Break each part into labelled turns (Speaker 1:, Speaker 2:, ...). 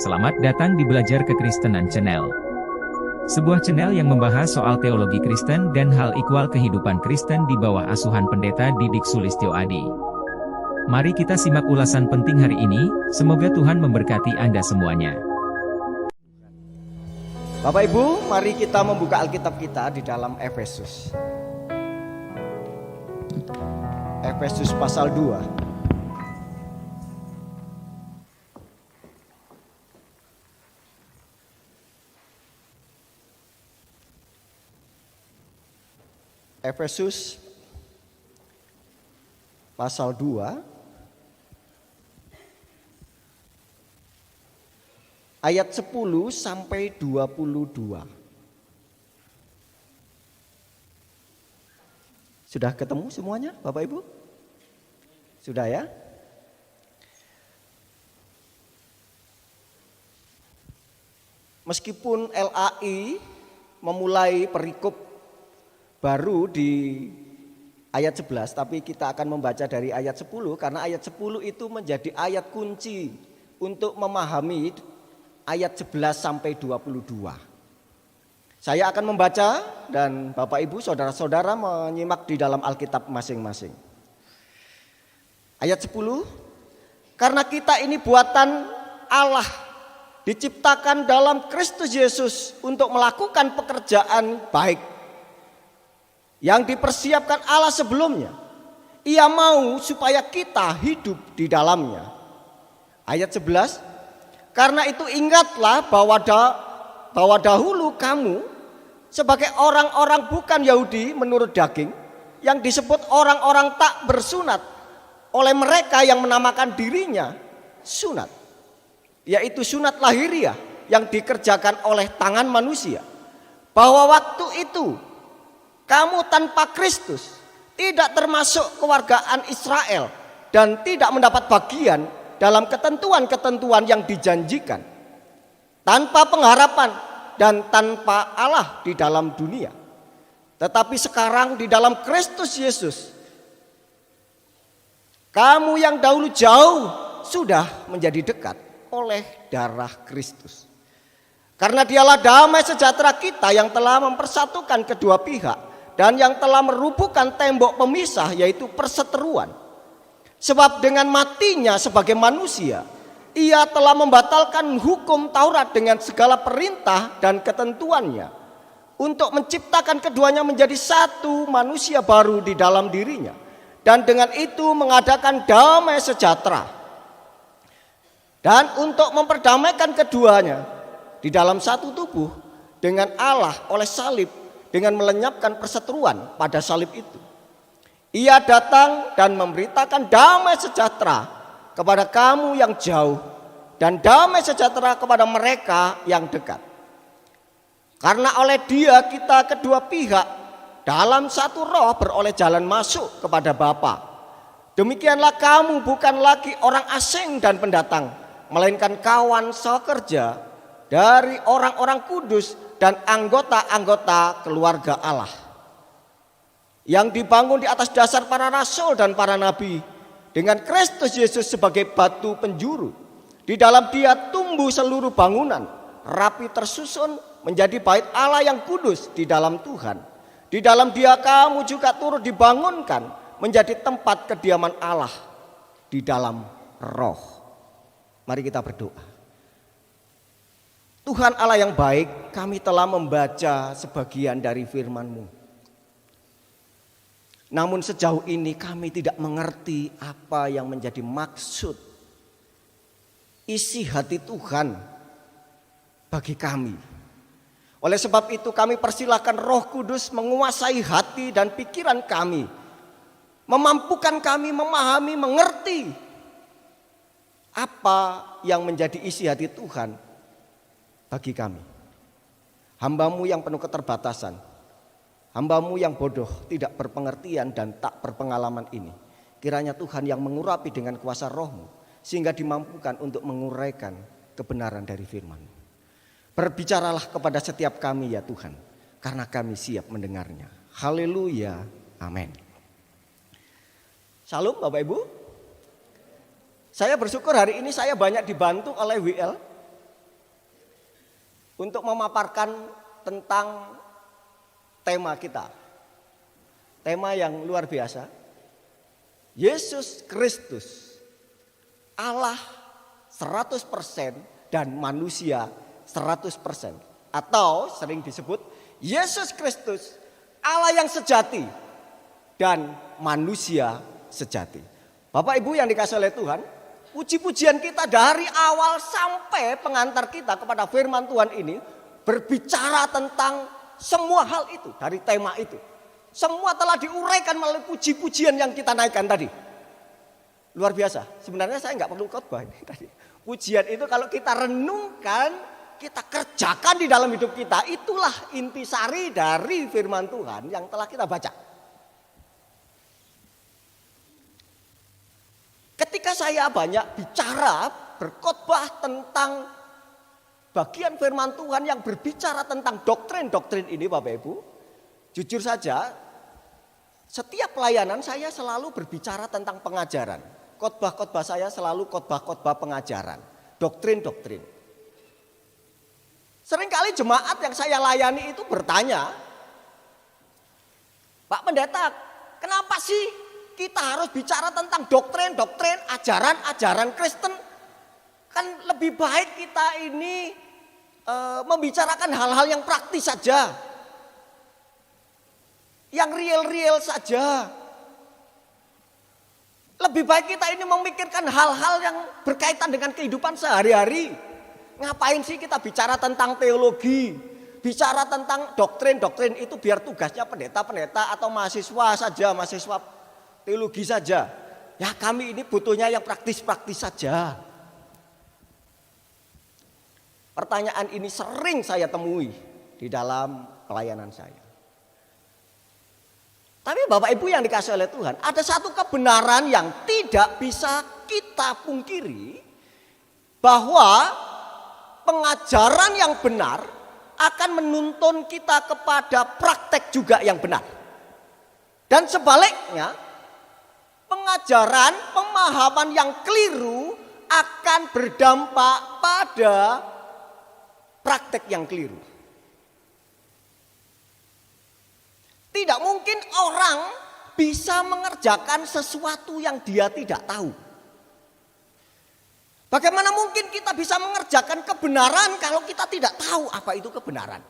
Speaker 1: Selamat datang di Belajar Kekristenan Channel. Sebuah channel yang membahas soal teologi Kristen dan hal ihwal kehidupan Kristen di bawah asuhan Pendeta Didik Sulistyo Adi. Mari kita simak ulasan penting hari ini, semoga Tuhan memberkati Anda semuanya.
Speaker 2: Bapak Ibu, mari kita membuka Alkitab kita di dalam Efesus. Efesus pasal 2. Efesus pasal 2 ayat 10 sampai 22. Sudah ketemu semuanya Bapak Ibu? Sudah ya? Meskipun LAI memulai perikop baru di ayat 11, tapi kita akan membaca dari ayat 10 karena ayat 10 itu menjadi ayat kunci untuk memahami ayat 11 sampai 22. Saya akan membaca dan Bapak Ibu saudara-saudara menyimak di dalam Alkitab masing-masing. Ayat 10, karena kita ini buatan Allah, diciptakan dalam Kristus Yesus untuk melakukan pekerjaan baik yang dipersiapkan Allah sebelumnya. Ia mau supaya kita hidup di dalamnya. Ayat 11, karena itu ingatlah bahwa dahulu kamu sebagai orang-orang bukan Yahudi menurut daging, yang disebut orang-orang tak bersunat oleh mereka yang menamakan dirinya sunat, yaitu sunat lahiriah yang dikerjakan oleh tangan manusia. Bahwa waktu itu kamu tanpa Kristus tidak termasuk kewargaan Israel dan tidak mendapat bagian dalam ketentuan-ketentuan yang dijanjikan, tanpa pengharapan dan tanpa Allah di dalam dunia. Tetapi sekarang di dalam Kristus Yesus, kamu yang dahulu jauh sudah menjadi dekat oleh darah Kristus. Karena dialah damai sejahtera kita yang telah mempersatukan kedua pihak dan yang telah merubuhkan tembok pemisah, yaitu perseteruan. Sebab dengan matinya sebagai manusia, ia telah membatalkan hukum Taurat dengan segala perintah dan ketentuannya, untuk menciptakan keduanya menjadi satu manusia baru di dalam dirinya, dan dengan itu mengadakan damai sejahtera. Dan untuk memperdamaikan keduanya di dalam satu tubuh dengan Allah oleh salib, dengan melenyapkan perseteruan pada salib itu. Ia datang dan memberitakan damai sejahtera kepada kamu yang jauh dan damai sejahtera kepada mereka yang dekat. Karena oleh Dia kita kedua pihak dalam satu roh beroleh jalan masuk kepada Bapa. Demikianlah kamu bukan lagi orang asing dan pendatang, melainkan kawan sekerja dari orang-orang kudus dan anggota-anggota keluarga Allah, yang dibangun di atas dasar para rasul dan para nabi, dengan Kristus Yesus sebagai batu penjuru. Di dalam Dia tumbuh seluruh bangunan, rapi tersusun menjadi bait Allah yang kudus di dalam Tuhan. Di dalam Dia kamu juga turut dibangunkan menjadi tempat kediaman Allah di dalam Roh. Mari kita berdoa. Tuhan Allah yang baik, kami telah membaca sebagian dari firman-Mu. Namun sejauh ini kami tidak mengerti apa yang menjadi maksud, isi hati Tuhan bagi kami. Oleh sebab itu kami persilahkan Roh Kudus menguasai hati dan pikiran kami, memampukan kami memahami, mengerti apa yang menjadi isi hati Tuhan bagi kami. Hamba-Mu yang penuh keterbatasan, hamba-Mu yang bodoh, tidak berpengertian dan tak berpengalaman ini, kiranya Tuhan yang mengurapi dengan kuasa Roh-Mu, sehingga dimampukan untuk menguraikan kebenaran dari firman-Mu. Berbicaralah kepada setiap kami ya Tuhan, karena kami siap mendengarnya. Haleluya, amin. Shalom Bapak Ibu. Saya bersyukur hari ini saya banyak dibantu oleh WL untuk memaparkan tentang tema kita. Tema yang luar biasa. Yesus Kristus, Allah 100% dan manusia 100%. Atau sering disebut Yesus Kristus, Allah yang sejati dan manusia sejati. Bapak Ibu yang dikasihi oleh Tuhan, puji-pujian kita dari awal sampai pengantar kita kepada firman Tuhan ini berbicara tentang semua hal itu dari tema itu. Semua telah diuraikan melalui puji-pujian yang kita naikkan tadi. Luar biasa. Sebenarnya saya nggak perlu khotbah ini tadi. Pujian itu kalau kita renungkan, kita kerjakan di dalam hidup kita, itulah intisari dari firman Tuhan yang telah kita baca. Ketika saya banyak bicara, berkhotbah tentang bagian firman Tuhan yang berbicara tentang doktrin-doktrin ini Bapak Ibu, jujur saja, setiap pelayanan saya selalu berbicara tentang pengajaran. Khotbah-khotbah saya selalu khotbah-khotbah pengajaran, doktrin-doktrin. Seringkali jemaat yang saya layani itu bertanya, Pak Pendeta, kenapa sih kita harus bicara tentang doktrin-doktrin, ajaran-ajaran Kristen? Kan lebih baik kita ini membicarakan hal-hal yang praktis saja. Yang real-real saja. Lebih baik kita ini memikirkan hal-hal yang berkaitan dengan kehidupan sehari-hari. Ngapain sih kita bicara tentang teologi, bicara tentang doktrin-doktrin itu biar tugasnya pendeta-pendeta atau mahasiswa saja, mahasiswa teologi saja. Ya kami ini butuhnya yang praktis-praktis saja. Pertanyaan ini sering saya temui di dalam pelayanan saya. Tapi Bapak Ibu yang dikasihi oleh Tuhan, ada satu kebenaran yang tidak bisa kita pungkiri, bahwa pengajaran yang benar akan menuntun kita kepada praktek juga yang benar. Dan sebaliknya, pengajaran, pemahaman yang keliru akan berdampak pada praktek yang keliru. Tidak mungkin orang bisa mengerjakan sesuatu yang dia tidak tahu. Bagaimana mungkin kita bisa mengerjakan kebenaran kalau kita tidak tahu apa itu kebenaran?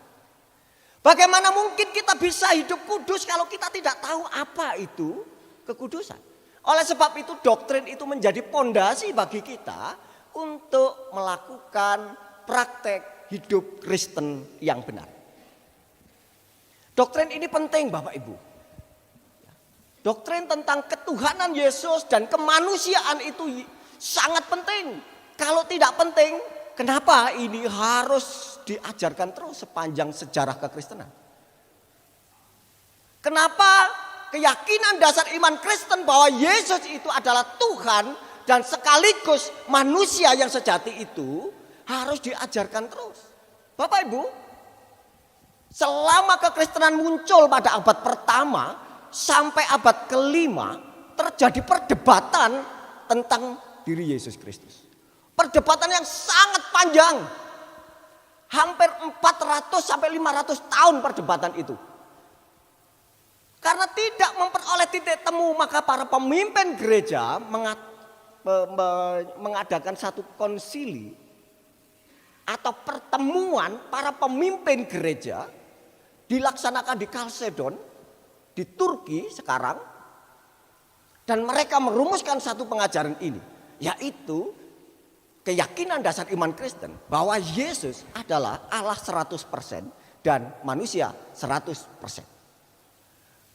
Speaker 2: Bagaimana mungkin kita bisa hidup kudus kalau kita tidak tahu apa itu kekudusan? Oleh sebab itu doktrin itu menjadi pondasi bagi kita untuk melakukan praktek hidup Kristen yang benar. Doktrin ini penting Bapak Ibu. Doktrin tentang ketuhanan Yesus dan kemanusiaan itu sangat penting. Kalau tidak penting, kenapa ini harus diajarkan terus sepanjang sejarah kekristenan? Kenapa keyakinan dasar iman Kristen bahwa Yesus itu adalah Tuhan dan sekaligus manusia yang sejati itu harus diajarkan terus? Bapak Ibu, selama kekristenan muncul pada abad pertama sampai abad kelima, terjadi perdebatan tentang diri Yesus Kristus. Perdebatan yang sangat panjang. Hampir 400 sampai 500 tahun perdebatan itu. Karena tidak memperoleh titik temu, maka para pemimpin gereja mengadakan satu konsili atau pertemuan para pemimpin gereja, dilaksanakan di Kalsedon, di Turki sekarang. Dan mereka merumuskan satu pengajaran ini, yaitu keyakinan dasar iman Kristen bahwa Yesus adalah Allah 100% dan manusia 100%.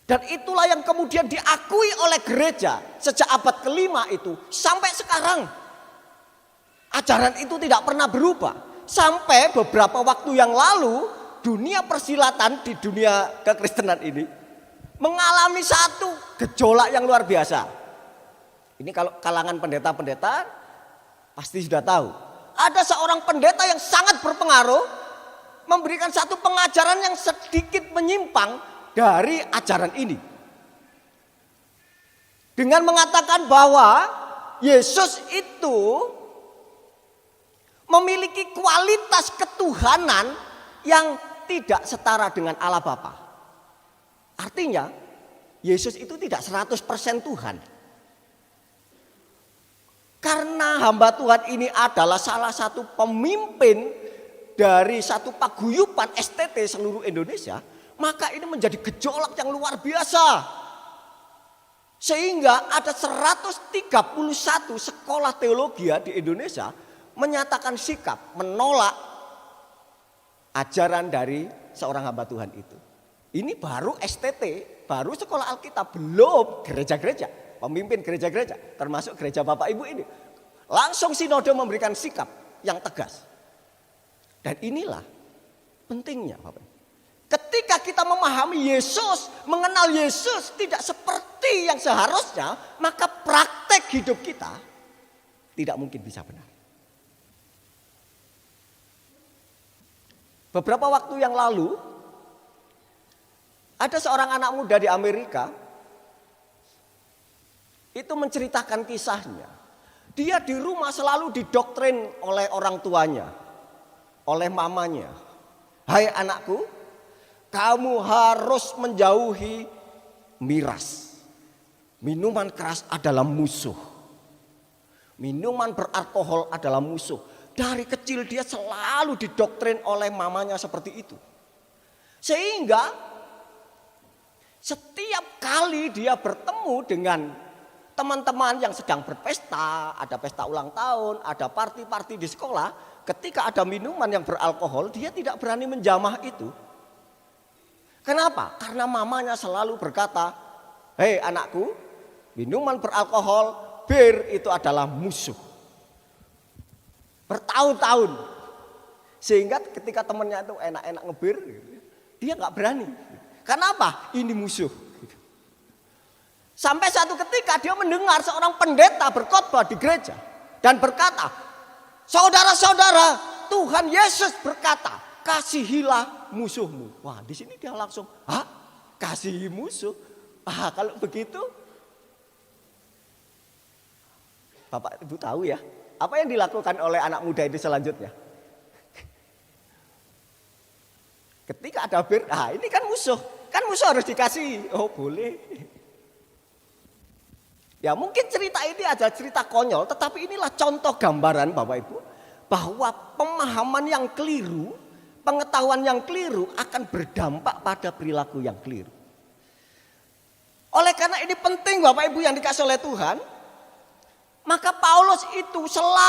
Speaker 2: Dan itulah yang kemudian diakui oleh gereja sejak abad kelima itu sampai sekarang. Ajaran itu tidak pernah berubah. Sampai beberapa waktu yang lalu dunia persilatan di dunia kekristenan ini mengalami satu gejolak yang luar biasa. Ini kalau kalangan pendeta-pendeta pasti sudah tahu. Ada seorang pendeta yang sangat berpengaruh memberikan satu pengajaran yang sedikit menyimpang dari ajaran ini. Dengan mengatakan bahwa Yesus itu memiliki kualitas ketuhanan yang tidak setara dengan Allah Bapa. Artinya Yesus itu tidak 100% Tuhan. Karena hamba Tuhan ini adalah salah satu pemimpin dari satu paguyuban STT seluruh Indonesia, maka ini menjadi gejolak yang luar biasa. Sehingga ada 131 sekolah teologi di Indonesia menyatakan sikap menolak ajaran dari seorang hamba Tuhan itu. Ini baru STT, baru sekolah Alkitab, belum gereja-gereja, pemimpin gereja-gereja, termasuk gereja Bapak Ibu ini. Langsung sinode memberikan sikap yang tegas. Dan inilah pentingnya Bapak. Ketika kita memahami Yesus, mengenal Yesus tidak seperti yang seharusnya, maka praktek hidup kita tidak mungkin bisa benar. Beberapa waktu yang lalu, ada seorang anak muda di Amerika, itu menceritakan kisahnya. Dia di rumah selalu didoktrin oleh orang tuanya, oleh mamanya. Hai anakku, kamu harus menjauhi miras. Minuman keras adalah musuh. Minuman beralkohol adalah musuh. Dari kecil dia selalu didoktrin oleh mamanya seperti itu. Sehingga setiap kali dia bertemu dengan teman-teman yang sedang berpesta, ada pesta ulang tahun, ada party-party di sekolah, ketika ada minuman yang beralkohol, dia tidak berani menjamah itu. Kenapa? Karena mamanya selalu berkata, hei anakku, minuman beralkohol, bir itu adalah musuh. Bertahun-tahun. Sehingga ketika temannya itu enak-enak ngebir, dia gak berani. Kenapa? Ini musuh. Sampai satu ketika dia mendengar seorang pendeta berkhotbah di gereja dan berkata, saudara-saudara, Tuhan Yesus berkata, kasihilah musuhmu. Wah, di sini dia langsung, kasihi musuh. Kalau begitu, Bapak Ibu tahu ya, apa yang dilakukan oleh anak muda itu selanjutnya? Ketika ada bir, ini kan musuh harus dikasih. Oh boleh. Ya mungkin cerita ini adalah cerita konyol, tetapi inilah contoh gambaran Bapak Ibu, bahwa pemahaman yang keliru, pengetahuan yang keliru akan berdampak pada perilaku yang keliru. Oleh karena ini penting Bapak Ibu yang dikasih oleh Tuhan, maka Paulus itu selalu